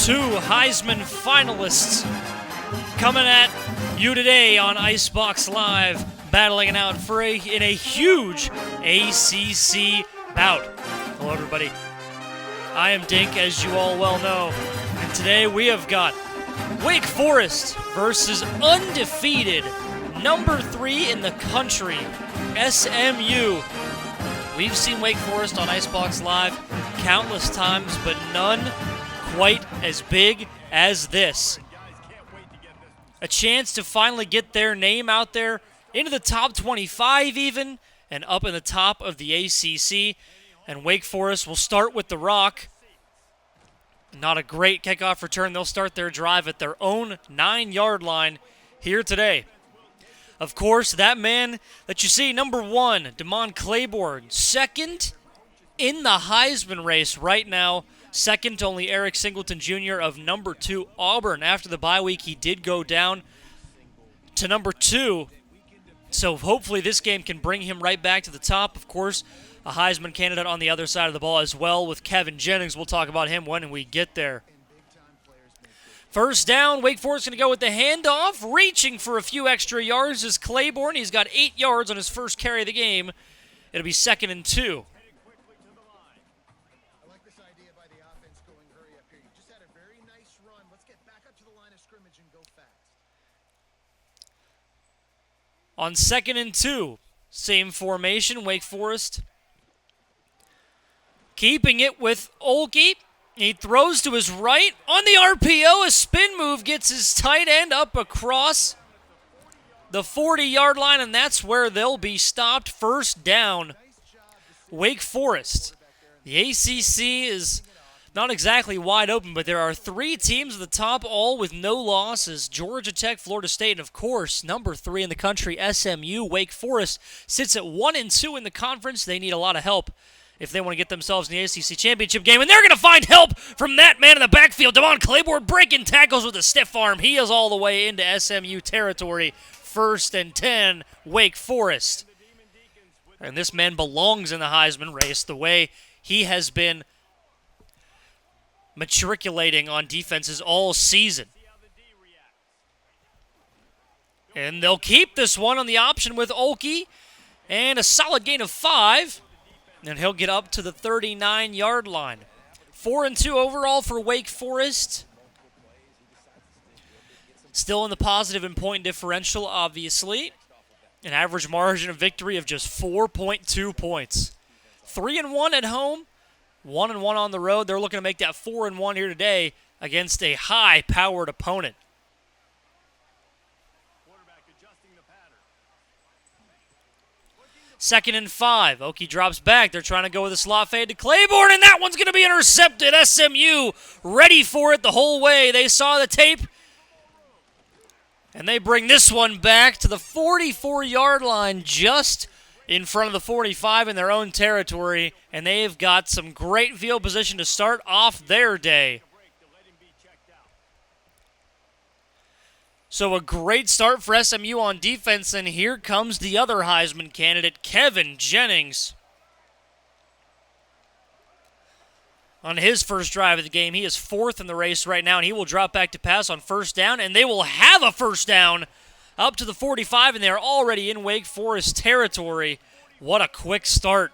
two Heisman finalists coming at you today on IceBox Live, battling it out in a huge ACC bout. Hello, everybody. I am Dink, as you all well know, and today we have got Wake Forest versus undefeated number 3 in the country, SMU. We've seen Wake Forest on IceBox Live countless times, but none quite as big as this. A chance to finally get their name out there into the top 25 even, and up in the top of the ACC. And Wake Forest will start with the rock. Not a great kickoff return. They'll start their drive at their own 9-yard line here today. Of course, that man that you see, number 1, Damon Claiborne, second in the Heisman race right now. Second to only Eric Singleton Jr. of number 2, Auburn. After the bye week, he did go down to number 2. So hopefully this game can bring him right back to the top. Of course, a Heisman candidate on the other side of the ball as well with Kevin Jennings. We'll talk about him when we get there. First down, Wake Forest going to go with the handoff. Reaching for a few extra yards is Claiborne. He's got 8 yards on his first carry of the game. It'll be 2nd and 2. On 2nd and 2, same formation, Wake Forest. Keeping it with Olkey. He throws to his right. On the RPO, a spin move gets his tight end up across the 40-yard line, and that's where they'll be stopped. First down, Wake Forest. The ACC is not exactly wide open, but there are 3 teams at the top, all with no losses. Georgia Tech, Florida State, and of course, number 3 in the country, SMU. Wake Forest sits at 1-2 in the conference. They need a lot of help if they want to get themselves in the ACC championship game, and they're going to find help from that man in the backfield. Damon Claiborne breaking tackles with a stiff arm. He is all the way into SMU territory. 1st and 10, Wake Forest. And this man belongs in the Heisman race the way he has been matriculating on defenses all season. And they'll keep this one on the option with Olkey, and a solid gain of 5. And he'll get up to the 39-yard line. 4-2 overall for Wake Forest. Still in the positive in point differential, obviously. An average margin of victory of just 4.2 points. 3-1 at home, 1-1 on the road. They're looking to make that 4-1 here today against a high-powered opponent. 2nd and 5. Okie drops back. They're trying to go with a slot fade to Claiborne, and that one's going to be intercepted. SMU ready for it the whole way. They saw the tape, and they bring this one back to the 44-yard line, just in front of the 45 in their own territory, and they've got some great field position to start off their day. So a great start for SMU on defense, and here comes the other Heisman candidate, Kevin Jennings. On his first drive of the game, he is 4th in the race right now, and he will drop back to pass on first down, and they will have a first down up to the 45, and they're already in Wake Forest territory. What a quick start.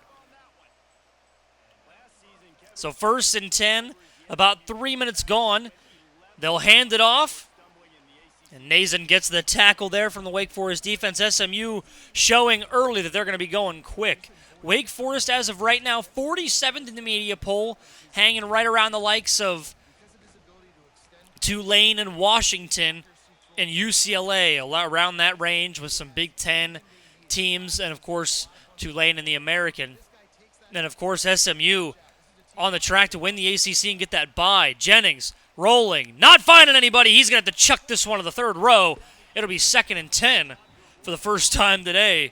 So 1st and 10, about 3 minutes gone. They'll hand it off. And Nazen gets the tackle there from the Wake Forest defense. SMU showing early that they're going to be going quick. Wake Forest, as of right now, 47th in the media poll, hanging right around the likes of Tulane and Washington and UCLA, around that range with some Big Ten teams, and, of course, Tulane and the American. And, of course, SMU on the track to win the ACC and get that bye. Jennings rolling, not finding anybody. He's going to have to chuck this one to the 3rd row. It'll be 2nd and 10 for the first time today.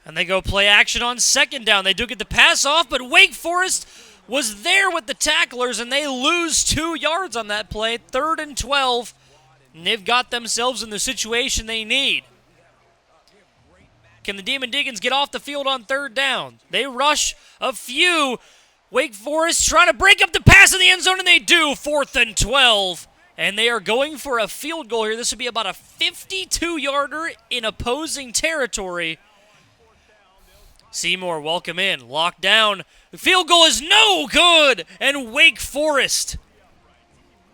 And they go play action on 2nd down. They do get the pass off, but Wake Forest was there with the tacklers, and they lose 2 yards on that play. 3rd and 12, and they've got themselves in the situation they need. Can the Demon Deacons get off the field on 3rd down? They rush a few. Wake Forest trying to break up the pass in the end zone, and they do. 4th and 12. And they are going for a field goal here. This would be about a 52-yarder in opposing territory. Seymour, welcome in. Locked down. The field goal is no good. And Wake Forest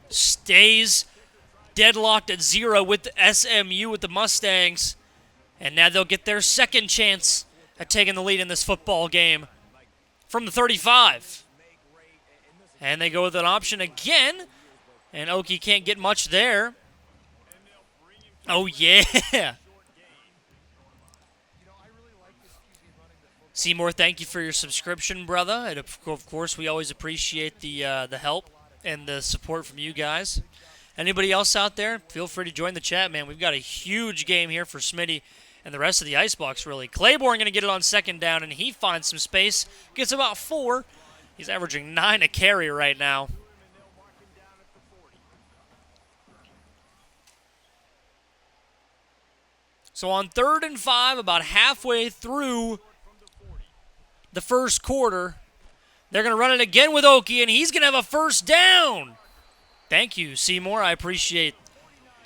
stays deadlocked at 0 with SMU with the Mustangs. And now they'll get their second chance at taking the lead in this football game from the 35. And they go with an option again. And Okie can't get much there. Oh, yeah. Seymour, thank you for your subscription, brother. And of course, we always appreciate the help and the support from you guys. Anybody else out there, feel free to join the chat, man. We've got a huge game here for Smitty and the rest of the IceBox, really. Claiborne going to get it on 2nd down, and he finds some space. Gets about 4. He's averaging 9 a carry right now. So on 3rd and 5, about halfway through the first quarter, they're going to run it again with Okie, and he's going to have a 1st down. Thank you, Seymour. I appreciate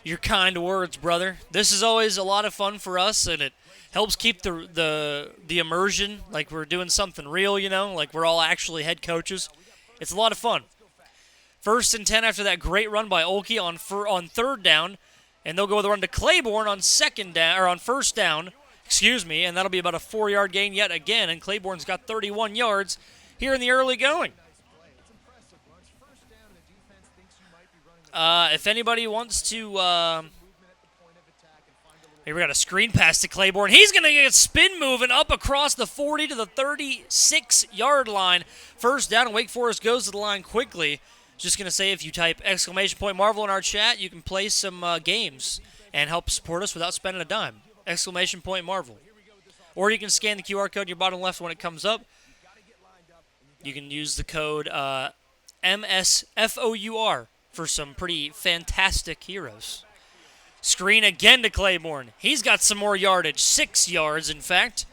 your kind words, brother. This is always a lot of fun for us, and it helps keep the immersion, like we're doing something real, you know, like we're all actually head coaches. It's a lot of fun. 1st and 10 after that great run by Okie on 3rd down. And they'll go with a run to Claiborne on 2nd down, or on 1st down, and that'll be about a 4-yard gain yet again. And Claiborne's got 31 yards here in the early going. If anybody wants to, here we got a screen pass to Claiborne. He's going to get spin moving up across the 40 to the 36-yard line. 1st down, and Wake Forest goes to the line quickly. Just going to say, if you type !Marvel in our chat, you can play some games and help support us without spending a dime. !Marvel. Or you can scan the QR code in your bottom left when it comes up. You can use the code MSFOUR for some pretty fantastic heroes. Screen again to Claiborne. He's got some more yardage. 6 yards, in fact.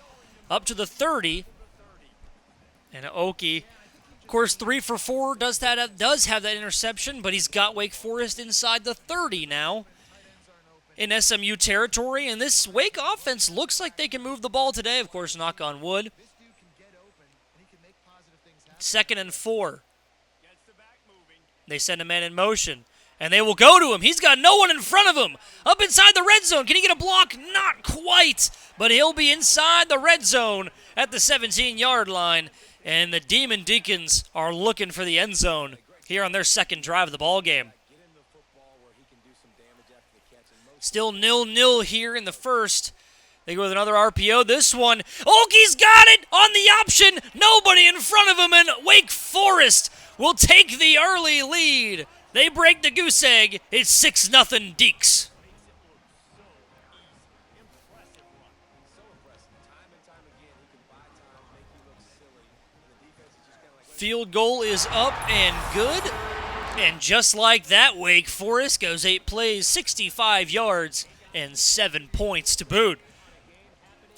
Up to the 30. And Okie, of course, 3 for 4 does have that interception, but he's got Wake Forest inside the 30 now in SMU territory. And this Wake offense looks like they can move the ball today. Of course, knock on wood. 2nd and 4. They send a man in motion, and they will go to him. He's got no one in front of him. Up inside the red zone. Can he get a block? Not quite, but he'll be inside the red zone at the 17-yard line. And the Demon Deacons are looking for the end zone here on their second drive of the ball game. Still 0-0 here in the first. They go with another RPO. This one, Okie's got it on the option. Nobody in front of him, and Wake Forest will take the early lead. They break the goose egg. It's 6-0 Deeks. Field goal is up and good. And just like that, Wake Forest goes 8 plays, 65 yards, and 7 points to boot.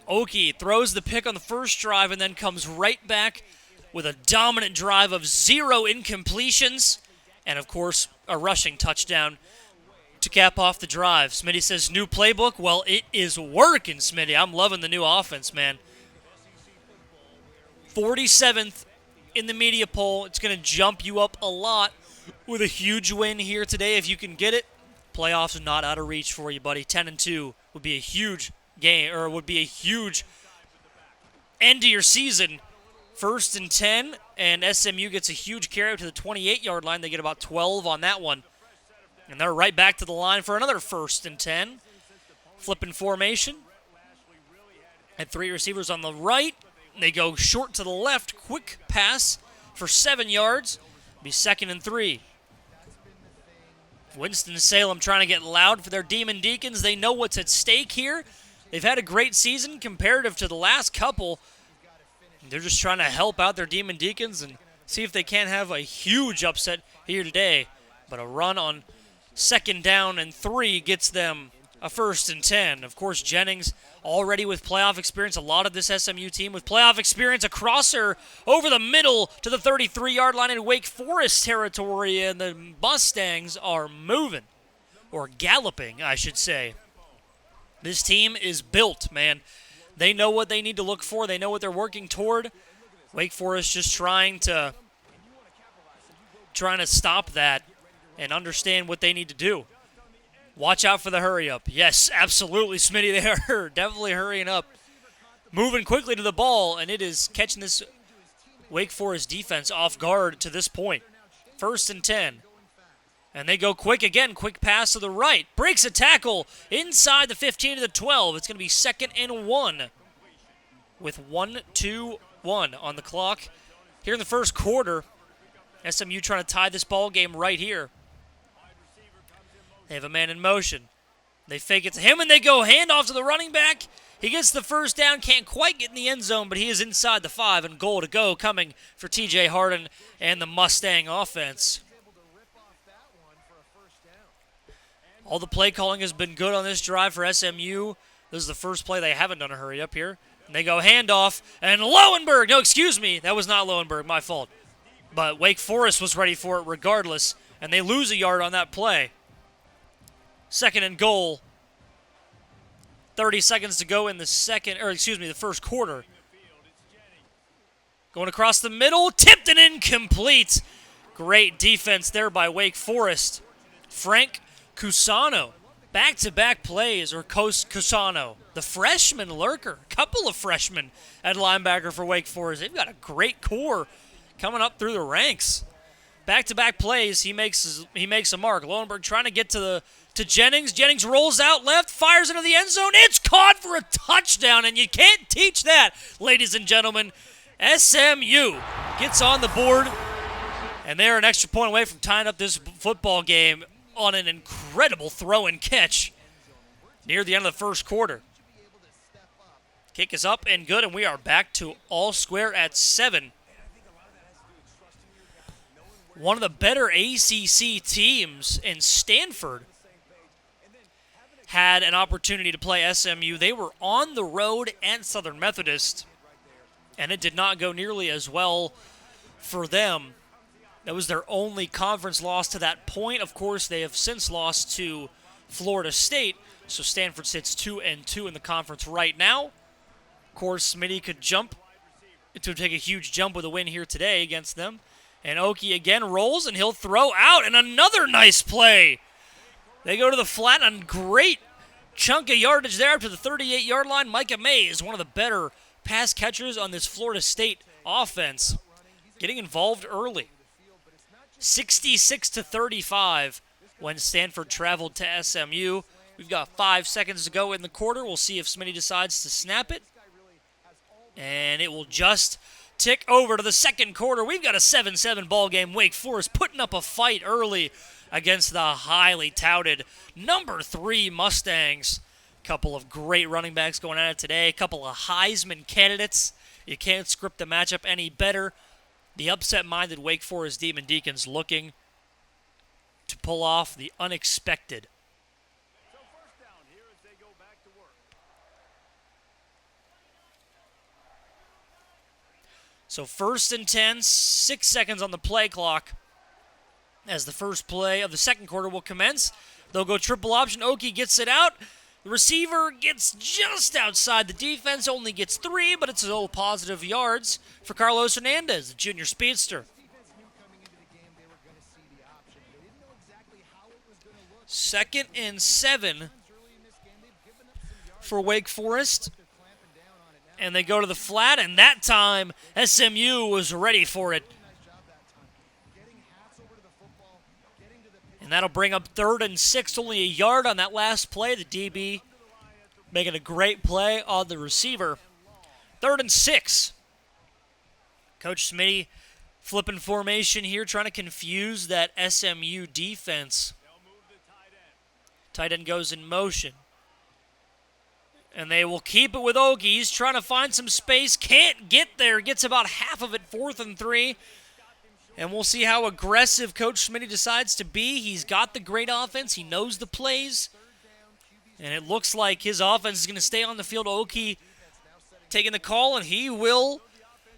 Okie throws the pick on the first drive and then comes right back with a dominant drive of 0 incompletions. And, of course, a rushing touchdown to cap off the drive. Smitty says, new playbook. Well, it is working, Smitty. I'm loving the new offense, man. 47th in the media poll. It's going to jump you up a lot with a huge win here today if you can get it. Playoffs are not out of reach for you, buddy. 10-2 would be a huge game, or would be a huge end to your season. 1st and 10, and SMU gets a huge carry to the 28-yard line. They get about 12 on that one. And they're right back to the line for another 1st and 10. Flipping formation. And 3 receivers on the right. They go short to the left. Quick pass for 7 yards. Be 2nd and 3. Winston-Salem trying to get loud for their Demon Deacons. They know what's at stake here. They've had a great season comparative to the last couple. They're just trying to help out their Demon Deacons and See if they can't have a huge upset here today. But a run on 2nd down and 3 gets them a 1st and 10. Of course, Jennings already with playoff experience. A lot of this SMU team with playoff experience. A crosser over the middle to the 33-yard line in Wake Forest territory. And the Mustangs are moving. Or galloping, I should say. This team is built, man. They know what they need to look for. They know what they're working toward. Wake Forest just trying to stop that and understand what they need to do. Watch out for the hurry up. Yes, absolutely, Smitty. They are definitely hurrying up. Moving quickly to the ball, and it is catching this Wake Forest defense off guard to this point. 1st and 10. And they go quick again. Quick pass to the right. Breaks a tackle inside the 15 to the 12. It's going to be 2nd and 1 with 1-2-1 on the clock. Here in the first quarter, SMU trying to tie this ball game right here. They have a man in motion. They fake it to him, and they go handoff to the running back. He gets the 1st down, can't quite get in the end zone, but he is inside the 5, and goal to go coming for TJ Harden and the Mustang offense. All the play calling has been good on this drive for SMU. This is the first play they haven't done a hurry up here. And they go handoff, and Lowenberg, no, excuse me, that was not Lowenberg, my fault. But Wake Forest was ready for it regardless, and they lose a yard on that play. 2nd and goal. 30 seconds to go in the first quarter. Going across the middle, tipped and incomplete. Great defense there by Wake Forest. Frank Cusano. Back-to-back plays, or Cusano. The freshman lurker. Couple of freshmen at linebacker for Wake Forest. They've got a great core coming up through the ranks. Back-to-back plays, he makes a mark. Lowenberg trying to get to Jennings. Jennings rolls out left, fires into the end zone. It's caught for a touchdown, and you can't teach that, ladies and gentlemen. SMU gets on the board, and they're an extra point away from tying up this football game on an incredible throw and catch near the end of the first quarter. Kick is up and good, and we are back to all square at 7. One of the better ACC teams in Stanford had an opportunity to play SMU. They were on the road at Southern Methodist, and it did not go nearly as well for them. That was their only conference loss to that point. Of course, they have since lost to Florida State, so Stanford sits 2-2 in the conference right now. Of course, Smitty could take a huge jump with a win here today against them. And Oki again rolls, and he'll throw out, and another nice play. They go to the flat, and great chunk of yardage there up to the 38-yard line. Micah May is one of the better pass catchers on this Florida State offense, getting involved early. 66-35 when Stanford traveled to SMU. We've got 5 seconds to go in the quarter. We'll see if Smitty decides to snap it. And it will just tick over to the second quarter. We've got a 7-7 ball game. Wake Forest putting up a fight early against the highly touted number 3 Mustangs. Couple of great running backs going at it today. A couple of Heisman candidates. You can't script the matchup any better. The upset-minded Wake Forest Demon Deacons looking to pull off the unexpected. So 1st and 10, 6 seconds on the play clock as the first play of the second quarter will commence. They'll go triple option. Oki gets it out. The receiver gets just outside the defense, only gets 3, but it's all positive yards for Carlos Hernandez, the junior speedster. 2nd and 7 for Wake Forest. And they go to the flat, and that time SMU was ready for it. And that'll bring up 3rd and 6, only a yard on that last play. The DB making a great play on the receiver. 3rd and 6. Coach Smitty flipping formation here, trying to confuse that SMU defense. Tight end goes in motion. And they will keep it with Oki. He's trying to find some space. Can't get there. Gets about half of it. 4th and 3. And we'll see how aggressive Coach Smitty decides to be. He's got the great offense. He knows the plays. And it looks like his offense is going to stay on the field. Oki taking the call, and he will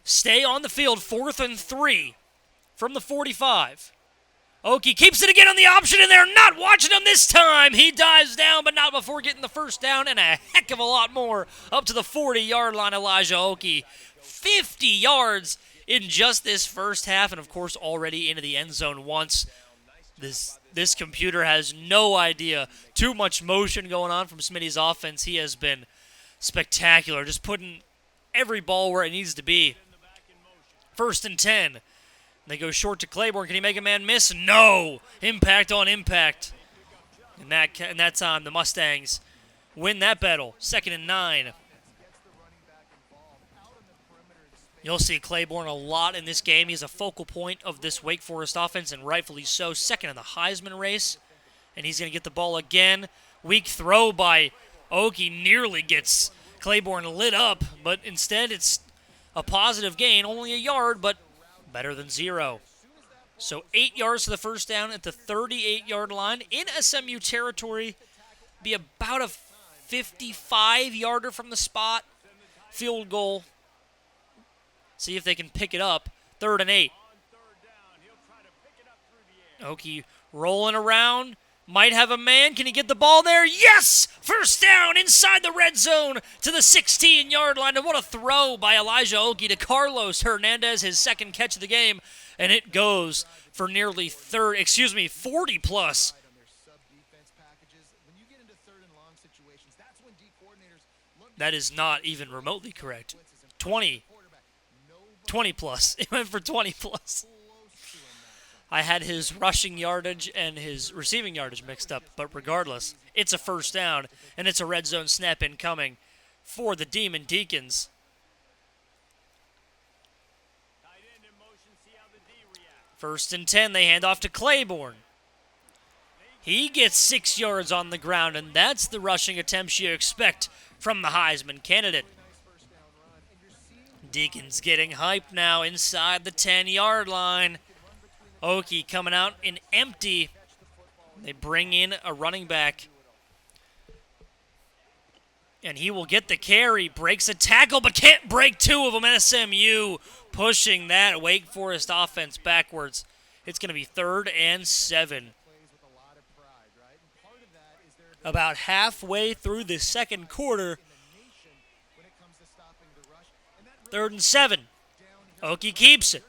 stay on the field. 4th and 3 from the 45. Oki keeps it again on the option, and they're not watching him this time. He dives down, but not before getting the first down, and a heck of a lot more up to the 40-yard line. Elijah Oki, 50 yards in just this first half, and of course already into the end zone once. This computer has no idea. Too much motion going on from Smitty's offense. He has been spectacular, just putting every ball where it needs to be. 1st and 10. They go short to Claiborne. Can he make a man miss? No! Impact on impact. And that time, the Mustangs win that battle. 2nd and 9. You'll see Claiborne a lot in this game. He's a focal point of this Wake Forest offense, and rightfully so. 2nd in the Heisman race. And he's going to get the ball again. Weak throw by Oki nearly gets Claiborne lit up, but instead it's a positive gain. Only a yard, but better than 0. So 8 yards to the first down at the 38-yard line in SMU territory. Be about a 55-yarder from the spot. Field goal. See if they can pick it up. 3rd and 8. Oki rolling around. Might have a man. Can he get the ball there? Yes! First down inside the red zone to the 16-yard line. And what a throw by Elijah Oki to Carlos Hernandez, his 2nd catch of the game. And it goes for nearly 40 plus. That is not even remotely correct. 20 plus. It went for 20 plus. I had his rushing yardage and his receiving yardage mixed up, but regardless, it's a first down, and it's a red zone snap incoming for the Demon Deacons. First and 10, they hand off to Claiborne. He gets 6 yards on the ground, and that's the rushing attempts you expect from the Heisman candidate. Deacons getting hyped now inside the 10-yard line. Oki coming out in empty. They bring in a running back. And he will get the carry. Breaks a tackle, but can't break 2 of them. SMU pushing that Wake Forest offense backwards. It's going to be 3rd and 7. About halfway through the second quarter. 3rd and 7. Oki keeps it.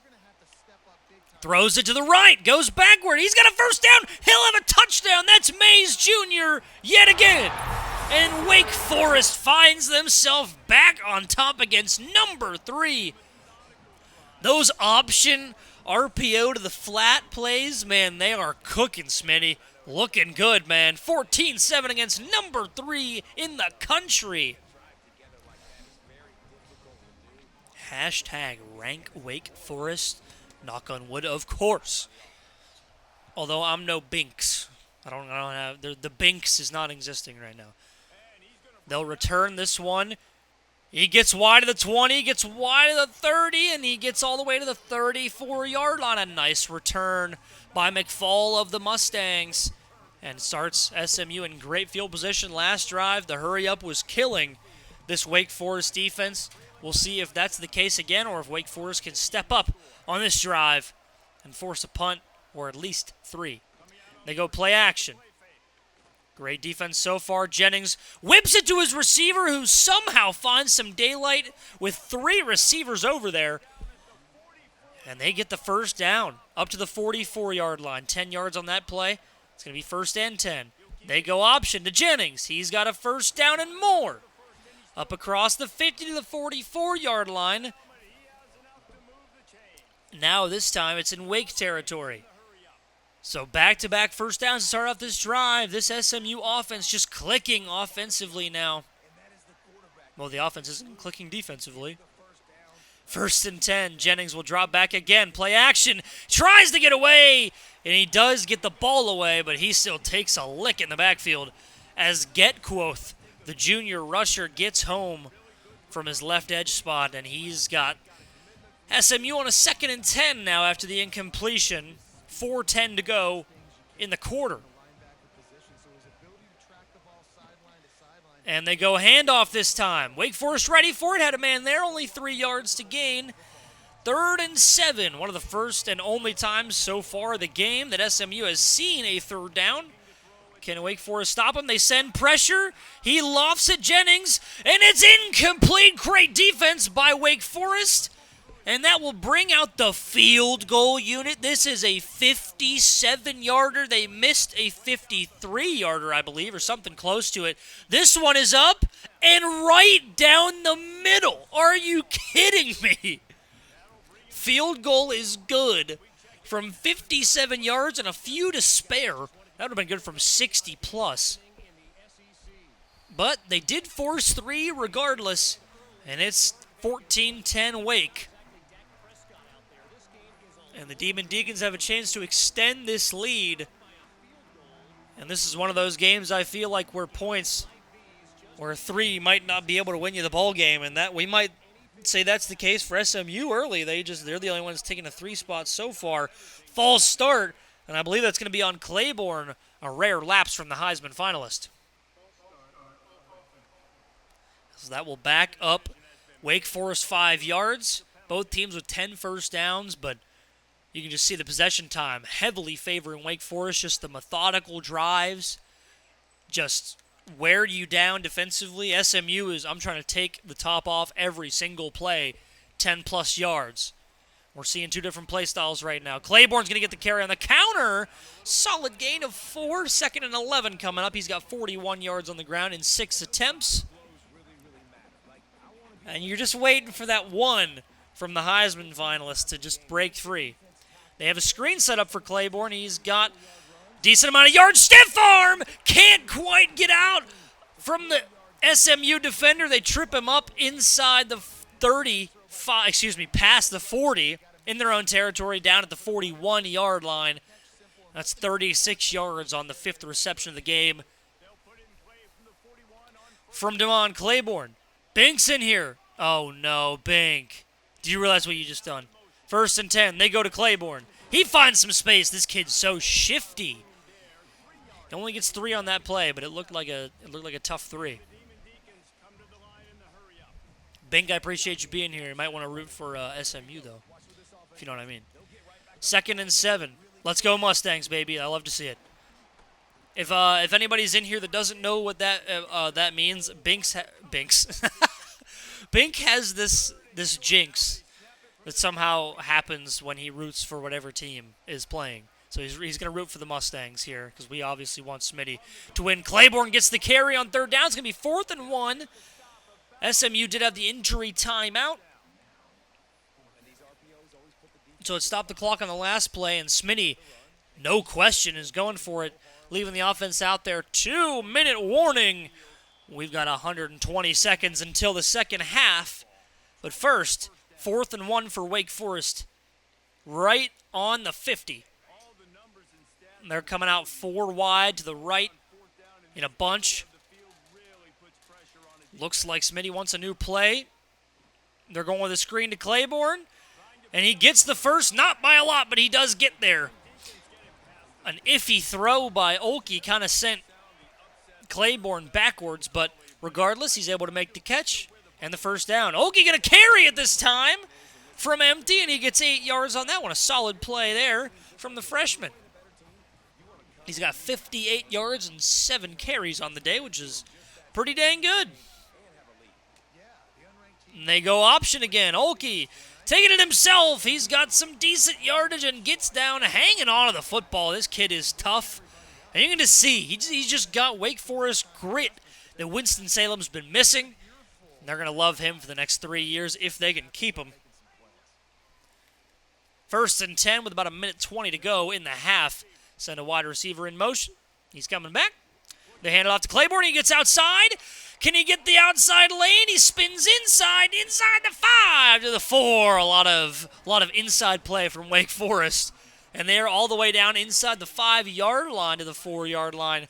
Throws it to the right, goes backward. He's got a first down. He'll have a touchdown. That's Mays Jr. yet again. And Wake Forest finds themselves back on top against number 3. Those option RPO to the flat plays, man, they are cooking, Smitty. Looking good, man. 14-7 against number 3 in the country. Hashtag rank Wake Forest. Knock on wood, of course. Although I'm no Binks. I don't have the Binks is not existing right now. They'll return this one. He gets wide of the 20, gets wide of the 30, and he gets all the way to the 34-yard line. A nice return by McFall of the Mustangs. And starts SMU in great field position. Last drive, the hurry-up was killing this Wake Forest defense. We'll see if that's the case again, or if Wake Forest can step up on this drive and force a punt, or at least 3. They go play action. Great defense so far. Jennings whips it to his receiver, who somehow finds some daylight with 3 receivers over there. And they get the first down up to the 44-yard line. 10 yards on that play. It's going to be 1st and 10. They go option to Jennings. He's got a first down and more. Up across the 50 to the 44-yard line. Now this time it's in Wake territory. So back-to-back first downs to start off this drive. This SMU offense just clicking offensively now. Well, the offense isn't clicking defensively. 1st and 10. Jennings will drop back again. Play action. Tries to get away. And he does get the ball away, but he still takes a lick in the backfield as Getquoth, the junior rusher, gets home from his left edge spot, and he's got SMU on a 2nd and 10 now after the incompletion. 4:10 to go in the quarter. And they go handoff this time. Wake Forest ready for it. Had a man there. Only 3 yards to gain. 3rd and 7. One of the first and only times so far of the game that SMU has seen a 3rd down. Can Wake Forest stop him? They send pressure. He lofts at Jennings. And it's incomplete. Great defense by Wake Forest. And that will bring out the field goal unit. This is a 57-yarder. They missed a 53-yarder, I believe, or something close to it. This one is up and right down the middle. Are you kidding me? Field goal is good from 57 yards and a few to spare. That would have been good from 60 plus. But they did force 3 regardless, and it's 14-10 Wake. And the Demon Deacons have a chance to extend this lead. And this is one of those games I feel like where 3 might not be able to win you the ball game, and that we might say that's the case for SMU early. They're the only ones taking a 3 spot so far. False start, and I believe that's going to be on Claiborne, a rare lapse from the Heisman finalist. So that will back up Wake Forest 5 yards. Both teams with 10 first downs, but you can just see the possession time heavily favoring Wake Forest, just the methodical drives, just wear you down defensively. SMU I'm trying to take the top off every single play, 10-plus yards. We're seeing 2 different play styles right now. Claiborne's going to get the carry on the counter. Solid gain of 4, 2nd and 11 coming up. He's got 41 yards on the ground in 6 attempts. And you're just waiting for that one from the Heisman finalist to just break free. They have a screen set up for Claiborne. He's got a decent amount of yards. Stiff arm! Can't quite get out from the SMU defender. They trip him up inside the 35, past the 40 in their own territory, down at the 41-yard line. That's 36 yards on the 5th reception of the game from Damon Claiborne. Bink's in here. Oh, no, Bink. Do you realize what you just done? 1st and 10. They go to Claiborne. He finds some space. This kid's so shifty. He only gets 3 on that play, but it looked like a tough 3. Bink, I appreciate you being here. You might want to root for SMU, though, if you know what I mean. 2nd and 7. Let's go Mustangs, baby. I love to see it. If anybody's in here that doesn't know what that means, Bink has this jinx that somehow happens when he roots for whatever team is playing. So he's going to root for the Mustangs here because we obviously want Smitty to win. Claiborne gets the carry on 3rd down. It's going to be 4th and 1. SMU did have the injury timeout. So it stopped the clock on the last play, and Smitty, no question, is going for it, leaving the offense out there. 2-minute warning. We've got 120 seconds until the second half. But first, 4th and 1 for Wake Forest, right on the 50. And they're coming out 4 wide to the right in a bunch. Looks like Smitty wants a new play. They're going with a screen to Claiborne. And he gets the first, not by a lot, but he does get there. An iffy throw by Olkey kind of sent Claiborne backwards, but regardless, he's able to make the catch and the first down. Olkey going to carry it this time from empty, and he gets 8 yards on that one. A solid play there from the freshman. He's got 58 yards and 7 carries on the day, which is pretty dang good. And they go option again. Olkey taking it himself. He's got some decent yardage and gets down, hanging on to the football. This kid is tough. And you're going to see, he's just got Wake Forest grit that Winston-Salem's been missing. And they're going to love him for the next 3 years if they can keep him. 1st and 10 with about 1:20 to go in the half. Send a wide receiver in motion. He's coming back. They hand it off to Claiborne. He gets outside. Can he get the outside lane? He spins inside the 5 to the 4. A lot of inside play from Wake Forest. And they're all the way down inside the 5-yard line to the 4-yard line.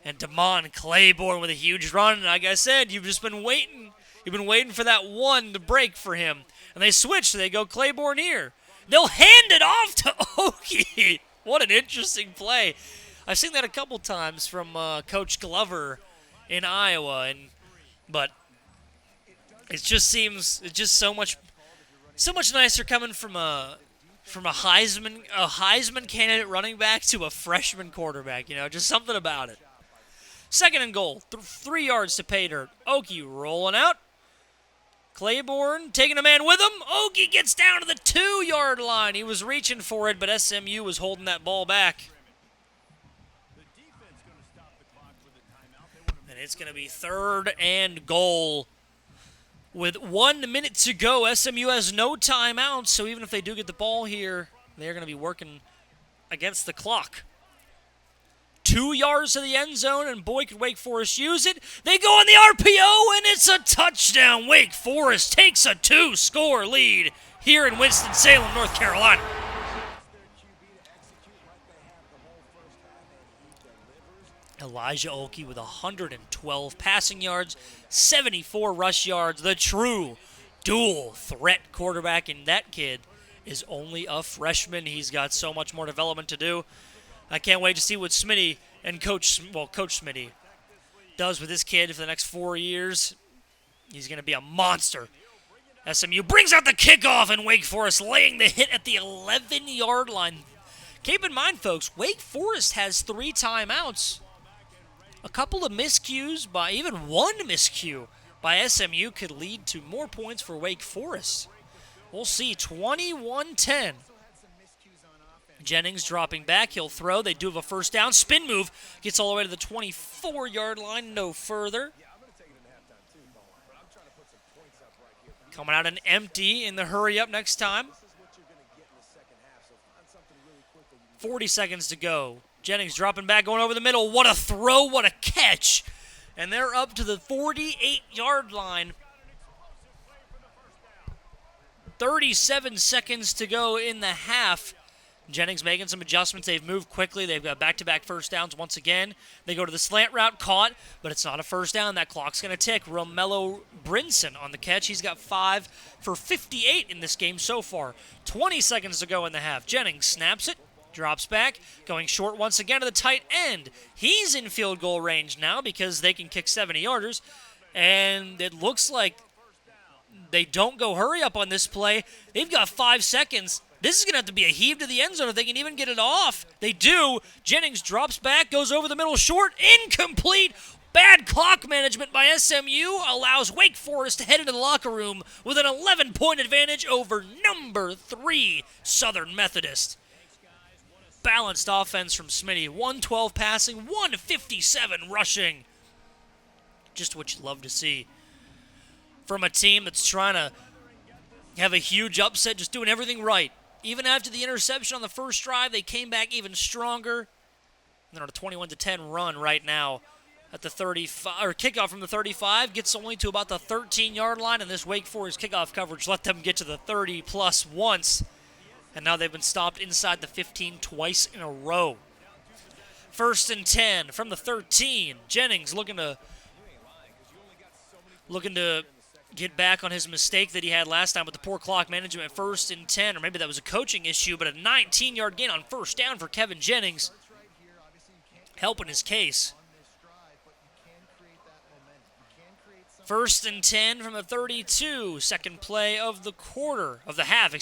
And Damon Claiborne with a huge run. Like I said, you've just been waiting. You've been waiting for that one to break for him. And they switch. They go Claiborne here. They'll hand it off to Okie. What an interesting play. I've seen that a couple times from Coach Glover in Iowa, but it just seems so much nicer coming from a Heisman candidate running back to a freshman quarterback. Just something about it. Second and goal, 3 yards to pay dirt. Okie rolling out. Claiborne taking a man with him. Okie gets down to the 2-yard line. He was reaching for it, but SMU was holding that ball back. And it's going to be 3rd and goal. With 1 minute to go, SMU has no timeouts, so even if they do get the ball here, they're going to be working against the clock. 2 yards to the end zone, and boy, could Wake Forest use it. They go on the RPO, and it's a touchdown. Wake Forest takes a 2-score lead here in Winston-Salem, North Carolina. Elijah Okie with 112 passing yards, 74 rush yards. The true dual threat quarterback, and that kid is only a freshman. He's got so much more development to do. I can't wait to see what Smitty and Coach Smitty does with this kid for the next 4 years. He's going to be a monster. SMU brings out the kickoff, and Wake Forest laying the hit at the 11-yard line. Keep in mind, folks, Wake Forest has 3 timeouts. A couple of miscues, even one miscue by SMU could lead to more points for Wake Forest. We'll see. 21-10. Jennings dropping back. He'll throw. They do have a first down. Spin move. Gets all the way to the 24-yard line. No further. Coming out an empty in the hurry up next time. 40 seconds to go. Jennings dropping back, going over the middle. What a throw. What a catch. And they're up to the 48-yard line. 37 seconds to go in the half. Jennings making some adjustments. They've moved quickly. They've got back-to-back first downs once again. They go to the slant route, caught, but it's not a first down. That clock's going to tick. Romello Brinson on the catch. He's got 5 for 58 in this game so far. 20 seconds to go in the half. Jennings snaps it, drops back, going short once again to the tight end. He's in field goal range now because they can kick 70-yarders, and it looks like they don't go hurry up on this play. They've got 5 seconds. This is going to have to be a heave to the end zone if they can even get it off. They do. Jennings drops back, goes over the middle short, incomplete. Bad clock management by SMU allows Wake Forest to head into the locker room with an 11-point advantage over number 3 Southern Methodist. Balanced offense from Smitty. 112 passing, 157 rushing. Just what you love to see from a team that's trying to have a huge upset, just doing everything right. Even after the interception on the first drive, they came back even stronger. They're on a 21-10 run right now at the 35, or kickoff from the 35, gets only to about the 13-yard line, and this Wake Forest kickoff coverage let them get to the 30-plus once, and now they've been stopped inside the 15 twice in a row. 1st and 10 from the 13. Jennings looking to get back on his mistake that he had last time with the poor clock management. 1st and 10, or maybe that was a coaching issue, but a 19-yard gain on first down for Kevin Jennings, helping his case. 1st and 10 from the 32, second play of the half.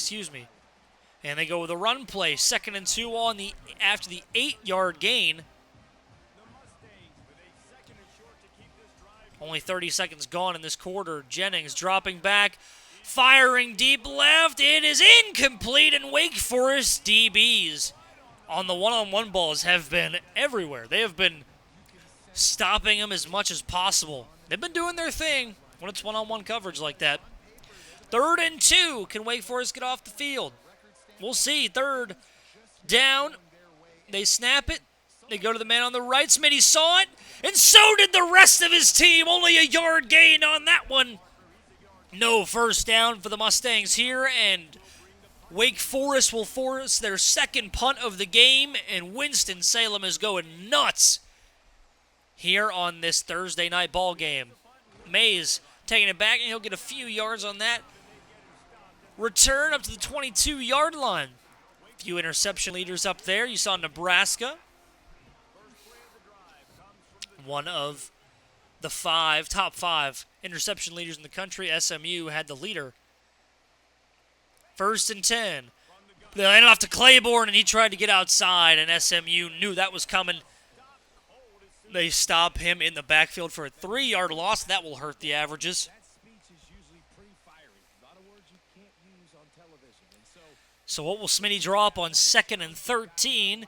And they go with a run play, 2nd and 2 after the 8-yard gain. Only 30 seconds gone in this quarter. Jennings dropping back, firing deep left. It is incomplete, and Wake Forest DBs on the one-on-one balls have been everywhere. They have been stopping them as much as possible. They've been doing their thing when it's one-on-one coverage like that. 3rd and 2. Can Wake Forest get off the field? We'll see. 3rd down. They snap it. They go to the man on the right. Smitty saw it, and so did the rest of his team. Only a yard gain on that one. No first down for the Mustangs here, and Wake Forest will force their 2nd punt of the game, and Winston-Salem is going nuts here on this Thursday night ball game. Mays taking it back, and he'll get a few yards on that. Return up to the 22-yard line. A few interception leaders up there. You saw Nebraska, one of the top five interception leaders in the country. SMU had the leader. 1st and 10. They handed off to Claiborne, and he tried to get outside, and SMU knew that was coming. They stop him in the backfield for a 3-yard loss. That will hurt the averages. So what will Smitty draw up on 2nd and 13?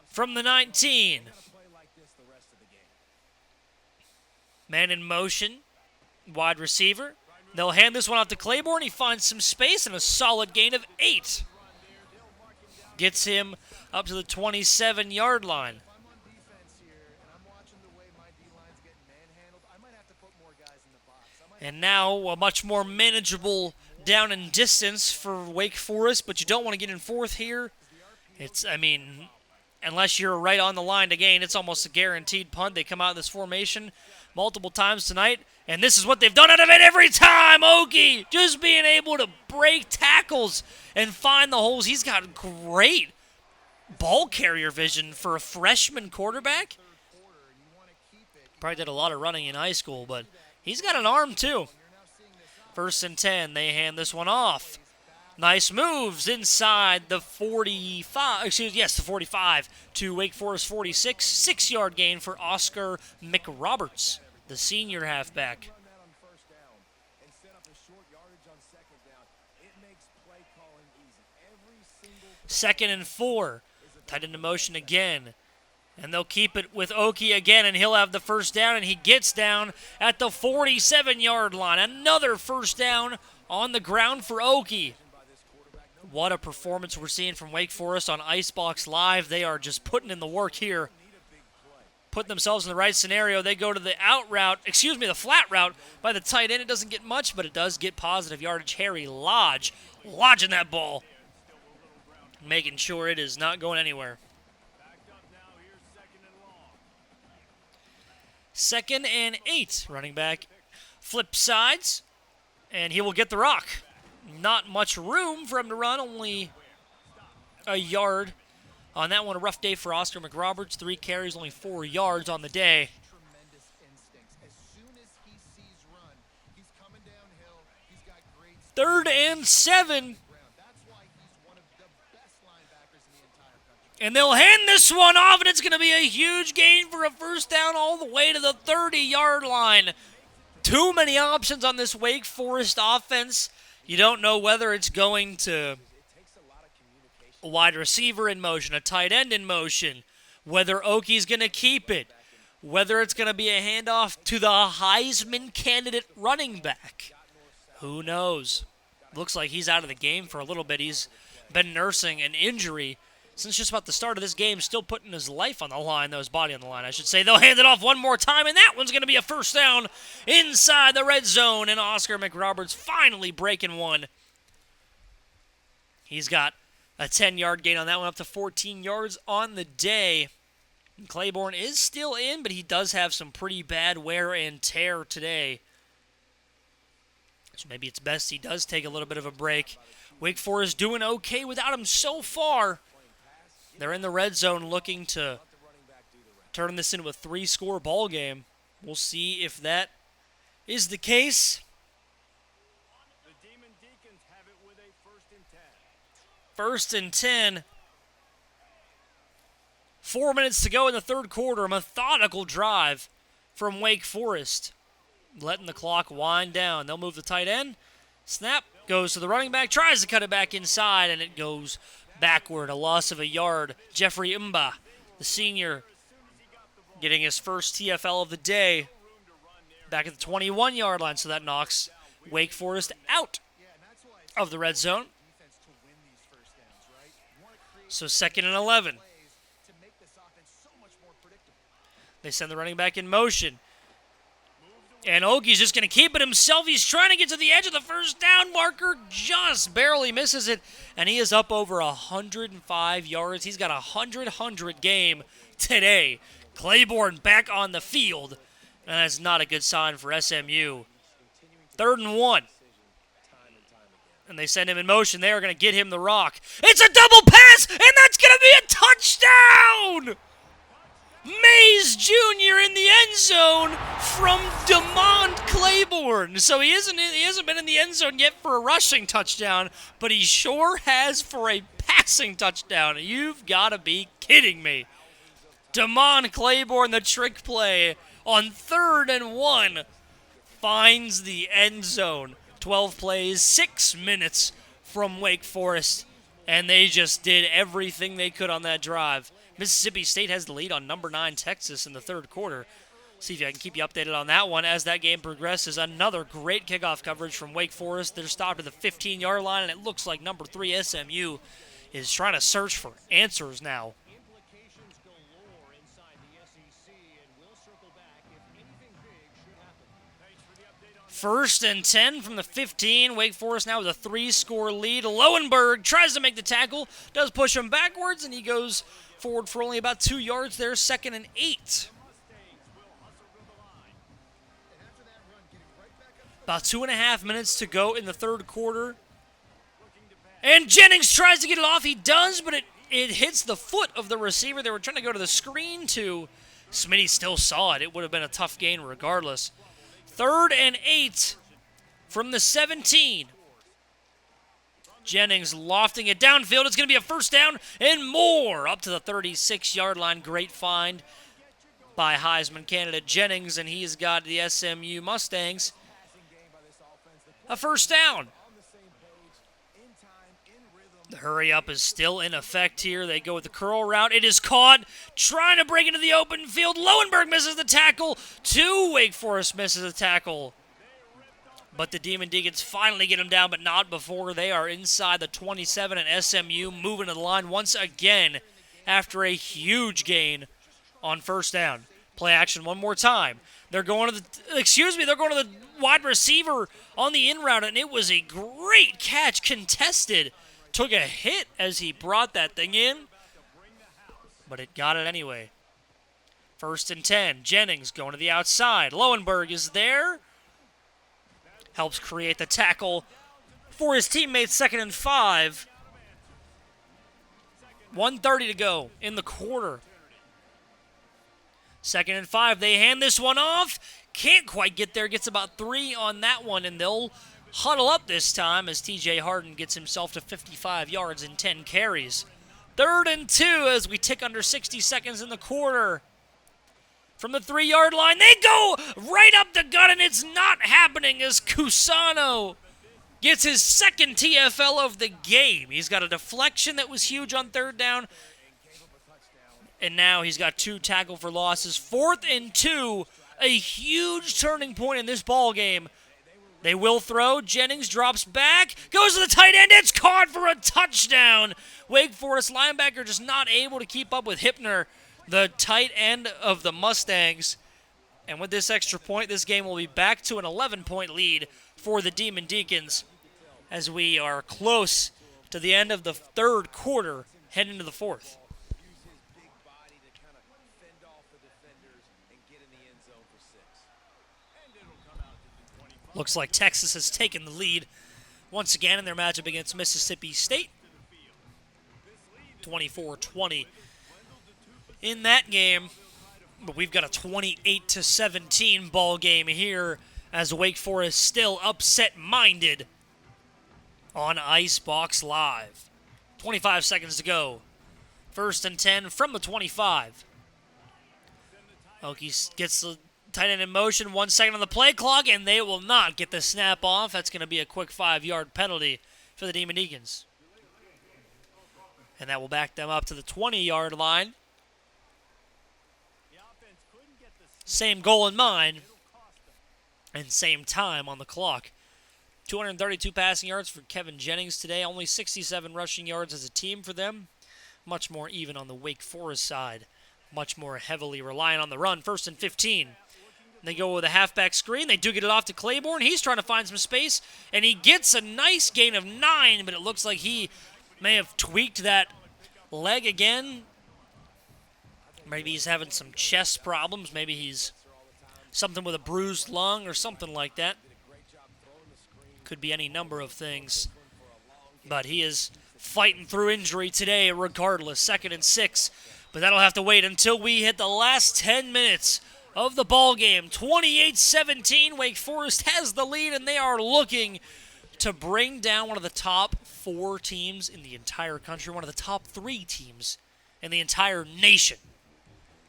From the 19. Man in motion. Wide receiver. They'll hand this one off to Claiborne. He finds some space and a solid gain of 8. Gets him up to the 27-yard line. And now a much more manageable down and distance for Wake Forest, but you don't want to get in 4th here. Unless you're right on the line to gain, it's almost a guaranteed punt. They come out in this formation multiple times tonight, and this is what they've done out of it every time. Okie just being able to break tackles and find the holes. He's got great ball carrier vision for a freshman quarterback. Probably did a lot of running in high school, but he's got an arm too. 1st and 10. They hand this one off. Nice moves inside the 45. The 45 to Wake Forest 46. 6-yard gain for Oscar McRoberts, the senior halfback. 2nd and 4. Tight into motion again. And they'll keep it with Okie again, and he'll have the first down, and he gets down at the 47-yard line. Another first down on the ground for Okie. What a performance we're seeing from Wake Forest on IceBox Live. They are just putting in the work here. Putting themselves in the right scenario. They go to the the flat route by the tight end. It doesn't get much, but it does get positive yardage. Harry Lodge lodging that ball. Making sure it is not going anywhere. 2nd and 8. Running back flip sides, and he will get the rock. Not much room for him to run, only a yard on that one. A rough day for Oscar McRoberts. 3 carries, only 4 yards on the day. 3rd and 7. And they'll hand this one off, and it's going to be a huge gain for a first down all the way to the 30-yard line. Too many options on this Wake Forest offense. You don't know whether it's going to a wide receiver in motion, a tight end in motion, whether Okie's going to keep it, whether it's going to be a handoff to the Heisman candidate running back. Who knows? Looks like he's out of the game for a little bit. He's been nursing an injury since just about the start of this game, still putting his life on the line, his body on the line, I should say. They'll hand it off one more time, and that one's going to be a first down inside the red zone, and Oscar McRoberts finally breaking one. He's got a 10-yard gain on that one, up to 14 yards on the day. And Claiborne is still in, but he does have some pretty bad wear and tear today. So maybe it's best he does take a little bit of a break. Wake Forest doing okay without him so far. They're in the red zone looking to turn this into a 3-score ball game. We'll see if that is the case. The Demon Deacons have it with a 1st and 10. 1st and 10. 4 minutes to go in the third quarter. A methodical drive from Wake Forest. Letting the clock wind down. They'll move the tight end. Snap goes to the running back. Tries to cut it back inside, and it goes backward. A loss of a yard. Jeffrey Mba, the senior, getting his first TFL of the day. Back at the 21-yard line, so that knocks Wake Forest out of the red zone. So 2nd and 11. They send the running back in motion. And Okie's just going to keep it himself. He's trying to get to the edge of the first down marker. Just barely misses it. And he is up over 105 yards. He's got a 100 game today. Claiborne back on the field, and that's not a good sign for SMU. 3rd and 1. And they send him in motion. They are going to get him the rock. It's a double pass, and that's going to be a touchdown! Mays Jr. in the end zone from DeMond Claiborne. So he hasn't been in the end zone yet for a rushing touchdown, but he sure has for a passing touchdown. You've got to be kidding me. DeMond Claiborne, the trick play on 3rd and 1, finds the end zone. 12 plays, 6 minutes from Wake Forest, and they just did everything they could on that drive. Mississippi State has the lead on number 9 Texas in the 3rd quarter. See if I can keep you updated on that one as that game progresses. Another great kickoff coverage from Wake Forest. They're stopped at the 15-yard line, and it looks like number 3 SMU is trying to search for answers now. Implications galore inside the SEC, and we'll circle back if anything big should happen. Thanks for the update on 1st and 10 from the 15. Wake Forest now with a 3-score lead. Lowenberg tries to make the tackle, does push him backwards, and he goes forward for only about 2 yards there. 2nd and 8. About 2.5 minutes to go in the 3rd quarter. And Jennings tries to get it off. He does, but it hits the foot of the receiver. They were trying to go to the screen to. Smitty still saw it. It would have been a tough gain regardless. 3rd and 8 from the 17. Jennings lofting it downfield. It's going to be a 1st down and more up to the 36-yard line. Great find by Heisman candidate Jennings, and he's got the SMU Mustangs a 1st down. The hurry up is still in effect here. They go with the curl route. It is caught. Trying to break into the open field. Lowenberg misses the tackle. 2 Wake Forest misses a tackle. But the Demon Deacons finally get him down, but not before they are inside the 27, and SMU moving to the line once again after a huge gain on 1st down. Play action one more time. They're going to the wide receiver on the in route, and it was a great catch, contested. Took a hit as he brought that thing in, but it got it anyway. 1st and 10. Jennings going to the outside. Lowenberg is there. Helps create the tackle for his teammates. 2nd and 5. 1:30 to go in the quarter. 2nd and 5. They hand this one off. Can't quite get there. Gets about 3 on that one, and they'll huddle up this time as TJ Harden gets himself to 55 yards and 10 carries. 3rd and 2 as we tick under 60 seconds in the quarter. From the 3-yard line, they go right up the gut, and it's not happening as Cusano gets his 2nd TFL of the game. He's got a deflection that was huge on 3rd down, and now he's got 2 tackle for losses. 4th and 2, a huge turning point in this ball game. They will throw. Jennings drops back, goes to the tight end. It's caught for a touchdown. Wake Forest linebacker just not able to keep up with Hippner, the tight end of the Mustangs. And with this extra point, this game will be back to an 11-point lead for the Demon Deacons as we are close to the end of the 3rd quarter, heading into the 4th. Looks like Texas has taken the lead once again in their matchup against Mississippi State. 24-20 in that game. But we've got a 28-17 ball game here as Wake Forest still upset-minded on IceBox Live. 25 seconds to go. 1st and 10 from the 25. Okie gets the tight end in motion, 1 second on the play clock, and they will not get the snap off. That's going to be a quick 5-yard penalty for the Demon Deacons. And that will back them up to the 20-yard line. Same goal in mind, and same time on the clock. 232 passing yards for Kevin Jennings today, only 67 rushing yards as a team for them. Much more even on the Wake Forest side. Much more heavily reliant on the run. 1st and 15. They go with a halfback screen. They do get it off to Claiborne. He's trying to find some space, and he gets a nice gain of 9, but it looks like he may have tweaked that leg again. Maybe he's having some chest problems. Maybe he's something with a bruised lung or something like that. Could be any number of things. But he is fighting through injury today regardless. 2nd and 6. But that'll have to wait until we hit the last 10 minutes of the ball game. 28-17. Wake Forest has the lead, and they are looking to bring down one of the top 4 teams in the entire country, one of the top 3 teams in the entire nation.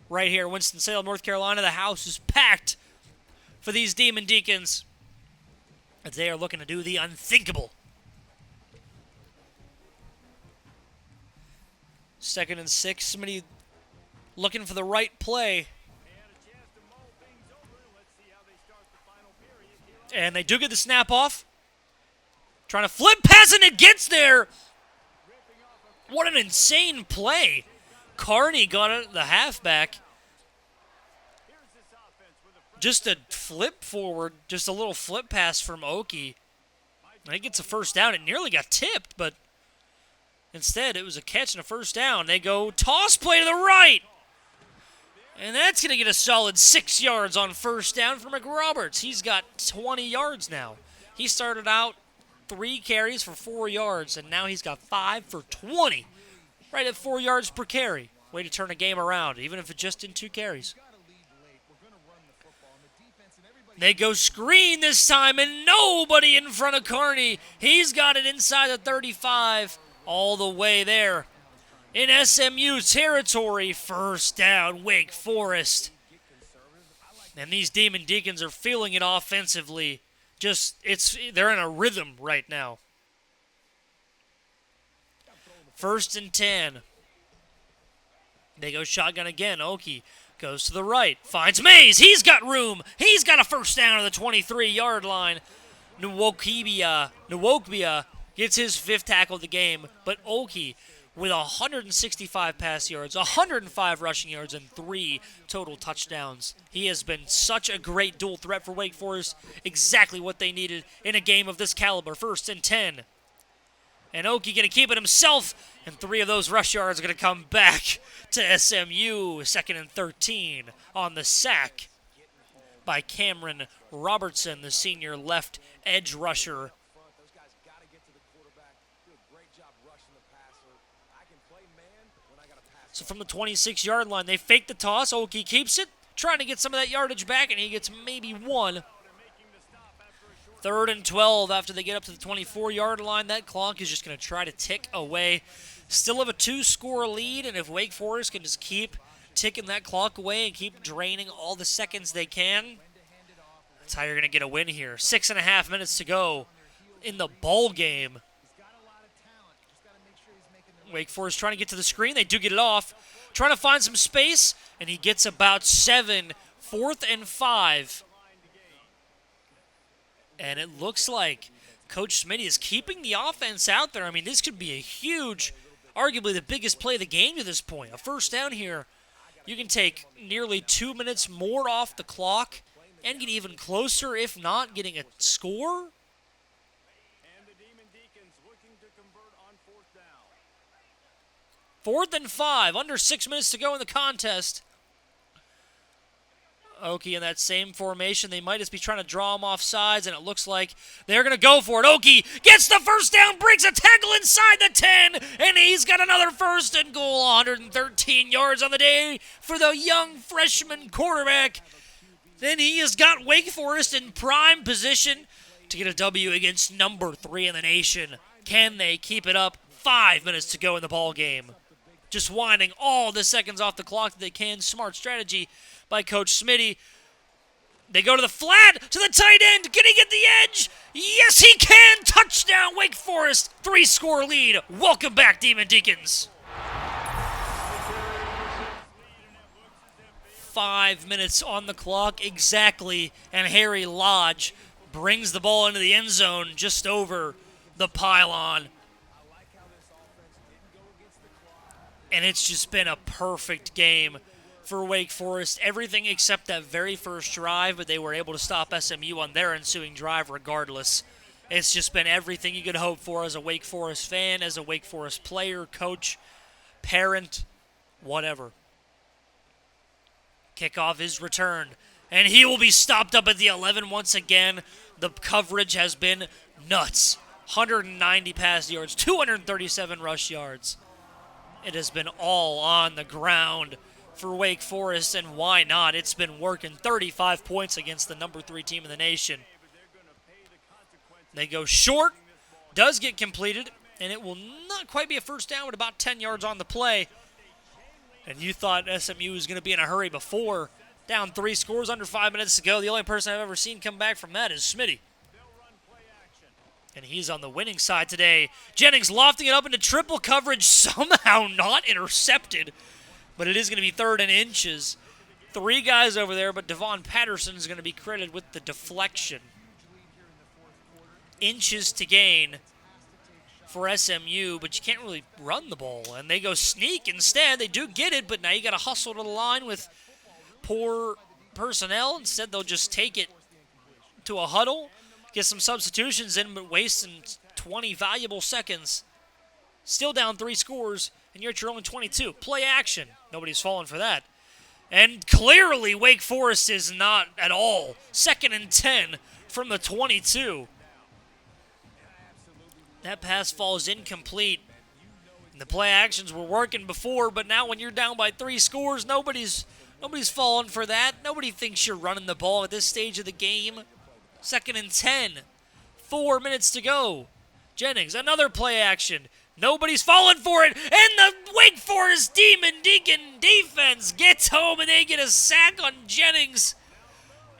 Right here in Winston-Salem, North Carolina, the house is packed for these Demon Deacons as they are looking to do the unthinkable. 2nd and 6. Somebody looking for the right play. And they do get the snap off. Trying to flip pass, and it gets there. What an insane play. Carney got it, the halfback. Just a flip forward, just a little flip pass from Oki. And he gets a first down. It nearly got tipped, but instead it was a catch and a first down. They go toss play to the right. And that's going to get a solid 6 yards on first down for McRoberts. He's got 20 yards now. He started out 3 carries for 4 yards, and now he's got 5 for 20. Right at 4 yards per carry. Way to turn a game around, even if it's just in 2 carries. They go screen this time, and nobody in front of Carney. He's got it inside the 35, all the way there. In SMU territory, first down, Wake Forest. And these Demon Deacons are feeling it offensively. They're in a rhythm right now. 1st and 10. They go shotgun again. Oki goes to the right. Finds Mays. He's got room. He's got a first down on the 23-yard line. Nwokibia gets his 5th tackle of the game. But Oki with 165 pass yards, 105 rushing yards, and 3 total touchdowns. He has been such a great dual threat for Wake Forest. Exactly what they needed in a game of this caliber. 1st and 10. And Oki going to keep it himself, and 3 of those rush yards are going to come back to SMU. 2nd and 13 on the sack by Cameron Robertson, the senior left edge rusher. So from the 26-yard line, they fake the toss. Oki keeps it, trying to get some of that yardage back, and he gets maybe 1. 3rd and 12 after they get up to the 24-yard line. That clock is just going to try to tick away. Still have a 2-score lead, and if Wake Forest can just keep ticking that clock away and keep draining all the seconds they can, that's how you're going to get a win here. 6.5 minutes to go in the ball game. Wake Forest trying to get to the screen. They do get it off. Trying to find some space, and he gets about 7. 4th and 5. And it looks like Coach Smitty is keeping the offense out there. I mean, this could be a huge, arguably the biggest play of the game to this point. A first down here, you can take nearly 2 minutes more off the clock and get even closer, if not getting a score. And the Demon Deacons looking to convert on 4th down. 4th and 5, under 6 minutes to go in the contest. Oki in that same formation. They might just be trying to draw him off sides, and it looks like they're going to go for it. Oki gets the first down, breaks a tackle inside the 10, and he's got another 1st and goal. 113 yards on the day for the young freshman quarterback. Then he has got Wake Forest in prime position to get a W against number 3 in the nation. Can they keep it up? 5 minutes to go in the ball game. Just winding all the seconds off the clock that they can. Smart strategy by Coach Smitty. They go to the flat, to the tight end. Can he get the edge? Yes, he can. Touchdown, Wake Forest. 3-score lead. Welcome back, Demon Deacons. 5 minutes on the clock exactly, and Harry Lodge brings the ball into the end zone just over the pylon. And it's just been a perfect game for Wake Forest. Everything except that very first drive, but they were able to stop SMU on their ensuing drive regardless. It's just been everything you could hope for as a Wake Forest fan, as a Wake Forest player, coach, parent, whatever. Kickoff is returned, and he will be stopped up at the 11 once again. The coverage has been nuts. 190 pass yards, 237 rush yards. It has been all on the ground for Wake Forest, and why not? It's been working. 35 points against the number 3 team in the nation. They go short, does get completed, and it will not quite be a first down with about 10 yards on the play. And you thought SMU was going to be in a hurry before. Down 3 scores, under 5 minutes to go. The only person I've ever seen come back from that is Smitty. And he's on the winning side today. Jennings lofting it up into triple coverage, somehow not intercepted. But it is going to be 3rd and inches. 3 guys over there, but Devon Patterson is going to be credited with the deflection. Inches to gain for SMU, but you can't really run the ball. And they go sneak instead. They do get it, but now you got to hustle to the line with poor personnel. Instead, they'll just take it to a huddle, get some substitutions in, but wasting 20 valuable seconds. Still down 3 scores, and you're at your own 22. Play action. Nobody's falling for that. And clearly, Wake Forest is not at all. 2nd and 10 from the 22. That pass falls incomplete. And the play actions were working before, but now when you're down by 3 scores, nobody's falling for that. Nobody thinks you're running the ball at this stage of the game. 2nd and 10. 4 minutes to go. Jennings, another play action. Nobody's falling for it. And the Wake Forest Demon Deacon defense gets home, and they get a sack on Jennings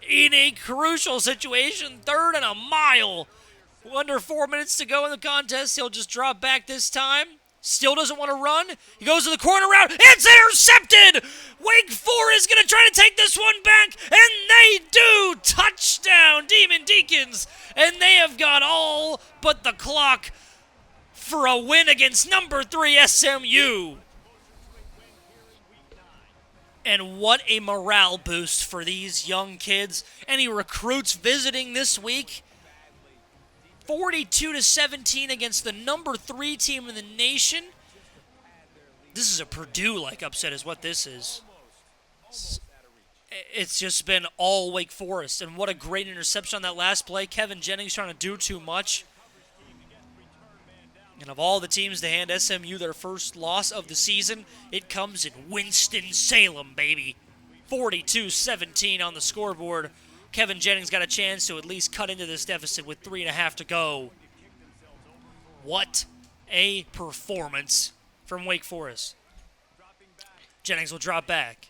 in a crucial situation. 3rd and a mile. Under 4 minutes to go in the contest. He'll just drop back this time. Still doesn't want to run. He goes to the corner route. It's intercepted! Wake Forest going to try to take this one back, and they do! Touchdown, Demon Deacons! And they have got all but the clock for a win against number 3 SMU. And what a morale boost for these young kids. Any recruits visiting this week? 42-17 against the number 3 team in the nation. This is a Purdue-like upset is what this is. It's just been all Wake Forest. And what a great interception on that last play. Kevin Jennings trying to do too much. And of all the teams to hand SMU their first loss of the season, it comes in Winston-Salem, baby. 42-17 on the scoreboard. Kevin Jennings got a chance to at least cut into this deficit with 3.5 to go. What a performance from Wake Forest. Jennings will drop back.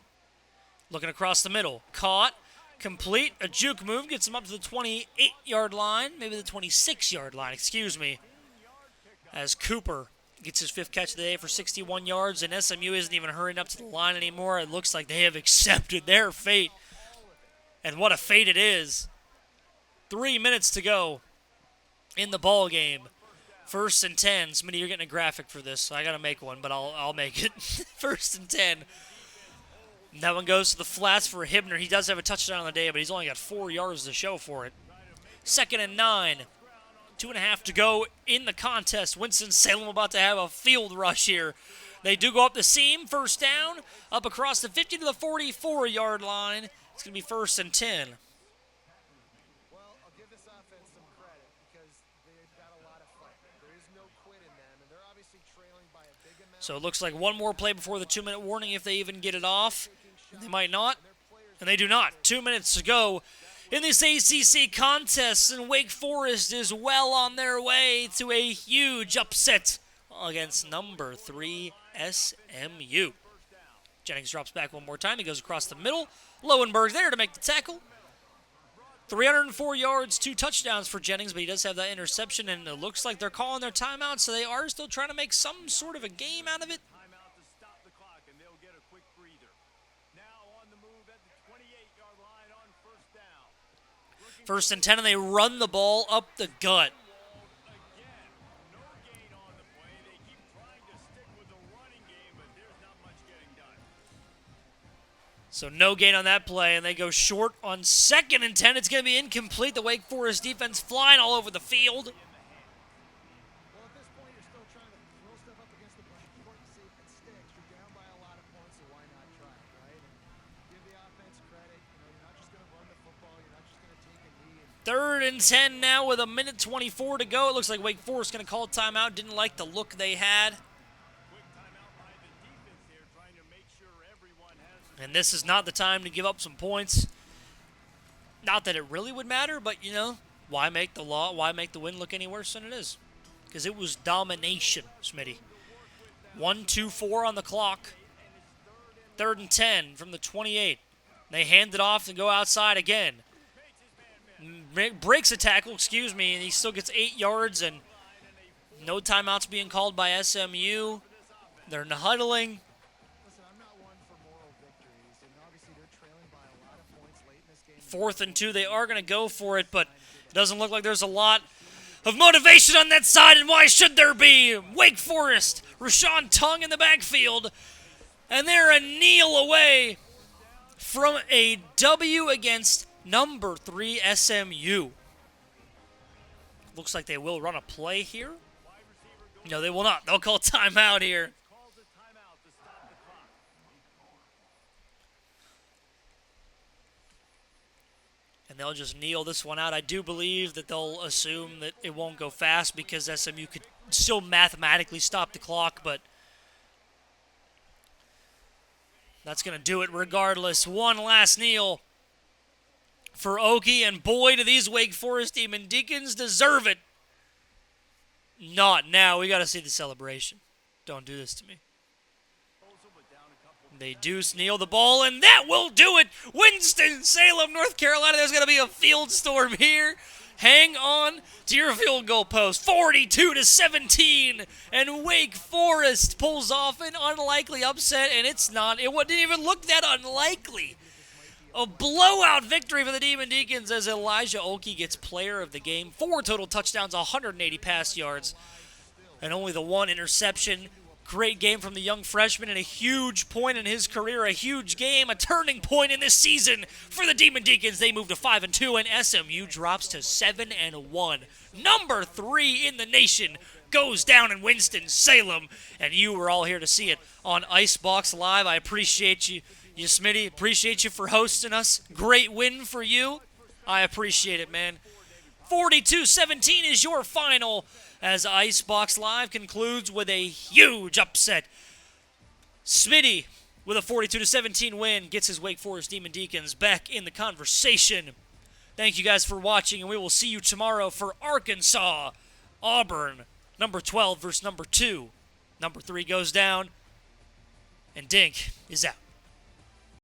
Looking across the middle. Caught. Complete. A juke move. Gets him up to the 28-yard line. Maybe the 26-yard line. Excuse me. As Cooper gets his 5th catch of the day for 61 yards. And SMU isn't even hurrying up to the line anymore. It looks like they have accepted their fate. And what a fate it is. 3 minutes to go in the ball game. 1st and 10. Smitty, you're getting a graphic for this, so I got to make one, but I'll make it. 1st and 10. And that one goes to the flats for Hibner. He does have a touchdown on the day, but he's only got 4 yards to show for it. 2nd and 9. 2.5 to go in the contest. Winston-Salem about to have a field rush here. They do go up the seam. 1st down. Up across the 50 to the 44-yard line. It's going to be 1st and 10. Well, I'll give this offense some credit because they've got a lot of fight. There is no quit in them, and they're obviously trailing by a big amount. So it looks like one more play before the 2-minute warning if they even get it off. They might not, and they do not. 2 minutes to go in this ACC contest, and Wake Forest is well on their way to a huge upset against number 3 SMU. Jennings drops back one more time. He goes across the middle. Lowenberg there to make the tackle. 304 yards, 2 touchdowns for Jennings, but he does have that interception, and it looks like they're calling their timeout, so they are still trying to make some sort of a game out of it. Timeout to stop the clock, and they'll get a quick breather. Now on the move at the 28-yard line on 1st down. 1st and 10, and they run the ball up the gut. Again, no gain on the play. They keep trying to stick with the running game, but there's not much getting done. So no gain on that play, and they go short on 2nd and 10. It's going to be incomplete. The Wake Forest defense flying all over the field. Well, at this point, you're still trying to throw stuff up against the backboard and see if it sticks. You're down by a lot of points, so why not try it, right? And give the offense 3rd and 10 now with 1:24 to go. It looks like Wake Forest going to call timeout. Didn't like the look they had. And this is not the time to give up some points. Not that it really would matter, but, you know, why make the win look any worse than it is? Because it was domination, Smitty. 1:24 on the clock. 3rd and 10 from the 28. They hand it off and go outside again. Breaks a tackle, and he still gets 8 yards, and no timeouts being called by SMU. They're huddling. Listen, I'm not one for moral victories, and obviously they're trailing by a lot of points late in this game. 4th and 2, they are going to go for it, but it doesn't look like there's a lot of motivation on that side, and why should there be? Wake Forest, Rashawn Tongue in the backfield, and they're a kneel away from a W against number 3 SMU. Looks like they will run a play here. No, they will not. They'll call timeout here. And they'll just kneel this one out. I do believe that they'll assume that it won't go fast because SMU could still mathematically stop the clock, but that's going to do it regardless. One last kneel for Okie, and boy, do these Wake Forest Demon Deacons deserve it. Not now. We got to see the celebration. Don't do this to me. They do kneel the ball, and that will do it. Winston-Salem, North Carolina. There's going to be a field storm here. Hang on to your field goal post. 42-17, and Wake Forest pulls off an unlikely upset, and it didn't even look that unlikely. A blowout victory for the Demon Deacons as Elijah Okie gets player of the game. 4 total touchdowns, 180 pass yards, and only the 1 interception. Great game from the young freshman and a huge point in his career, a huge game, a turning point in this season for the Demon Deacons. They move to 5-2, and SMU drops to 7-1. Number 3 in the nation goes down in Winston-Salem, and you were all here to see it on IceBox Live. I appreciate you, Smitty. Appreciate you for hosting us. Great win for you. I appreciate it, man. 42-17 is your final as IceBox Live concludes with a huge upset. Smitty, with a 42-17 win, gets his Wake Forest Demon Deacons back in the conversation. Thank you guys for watching, and we will see you tomorrow for Arkansas, Auburn, number 12 versus number 2. Number 3 goes down, and Dink is out.